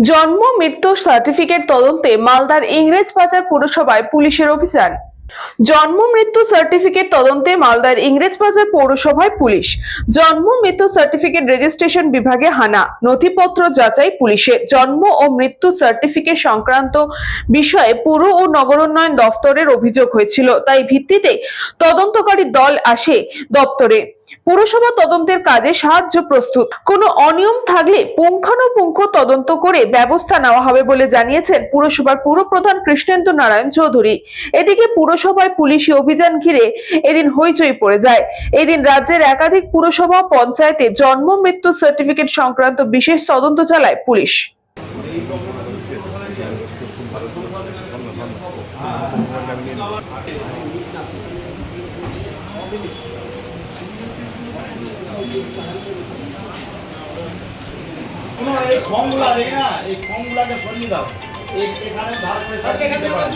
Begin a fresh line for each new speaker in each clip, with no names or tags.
জন্ম মৃত্যু সার্টিফিকেট তদন্তে মালদার ইংরেজবাজার পুরসভায় পুলিশের অভিযান। জন্ম মৃত্যু সার্টিফিকেট তদন্তে মালদার ইংরেজবাজার পৌরসভায় পুলিশ। জন্ম মৃত্যু সার্টিফিকেট রেজিস্ট্রেশন বিভাগে হানা, নথিপত্র যাচাই পুলিশে। জন্ম ও মৃত্যু সার্টিফিকেট সংক্রান্ত বিষয়ে পুর ও নগরোন্নয়ন দফতরের অভিযোগ হয়েছিল, তাই ভিত্তিতে তদন্তকারী দল আসে দপ্তরে। পুরসভা তদন্তের কাজে সাহায্য প্রস্তুত। কোনো অনিয়ম থাকলে পুঙ্খানুপুঙ্খ তদন্ত করে ব্যবস্থা নেওয়া হবে বলে জানিয়েছেন পুরসভার পুরপ্রধান কৃষ্ণেন্দু নারায়ণ চৌধুরী। এদিকে পুরসভায় পুলিশি অভিযান ঘিরে এদিন হইচই পড়ে যায়। এদিন রাজ্যের একাধিক পুরসভা পঞ্চায়েতে জন্ম মৃত্যু সার্টিফিকেট সংক্রান্ত বিশেষ তদন্ত চালায় পুলিশ।
এই ফর্মগুলো আছে না, এই ফর্মগুলোকে সরিয়ে দাও, এখানে ধার করে সাজিয়ে দিতে পারো।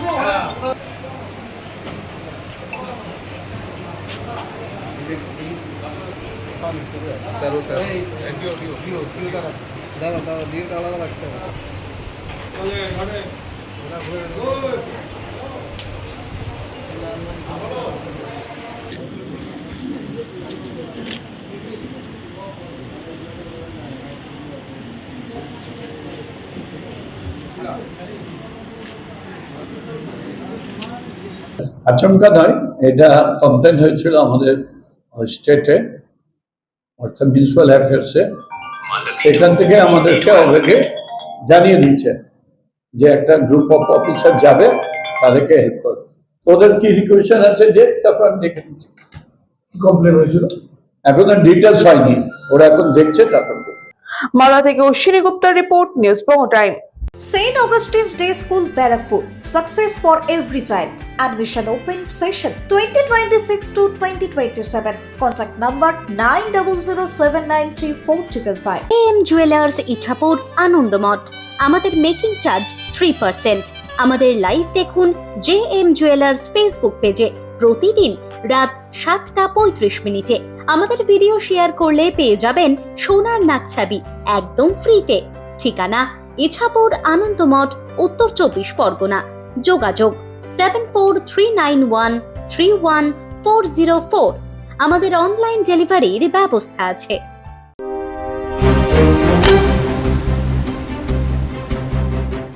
আলাদা রাখতে হবে।
আচমকা নয়, এটা কমপ্লেন হয়েছিল আমাদের স্টেটে, অর্থাৎ মিউনিসিপ্যাল অ্যাফেয়ার্সে। সেখান থেকে আমাদেরকে অলরেডি জানিয়ে দিচ্ছে যে একটা গ্রুপ অফ অফিসার যাবে, তাদেরকে হেল্প করবে। ওদের কি রিকোয়েশন আছে যে তারপর দেখে দিচ্ছে কি কমপ্লেন হয়েছিল। এখন আর ডিটেলস হয়নি, ওরা এখন দেখছে, তারপর
মালদা থেকে Ashwini গুপ্তার report, news Banga time.
St. Augustine's Day School, Barakpur. Success for every child. Admission open session 2026 to 2027. Contact number 9007934555.
AM Jewelers Ichapur Anandamath. আমাদের মেকিং চার্জ 3%। আমাদের লাইভ দেখুন JM Jewelers ফেসবুক পেজে প্রতিদিন রাত 7:35 আমাদের ভিডিও শেয়ার করলে পেয়ে যাবেন সোনার নাকছাবি একদম ফ্রিতে। ঠিকানা ইছাপুর আনন্দমঠ, উত্তর 24 পরগনা। যোগাযোগ 7439131404। আমাদের অনলাইন ডেলিভারির ব্যবস্থা আছে।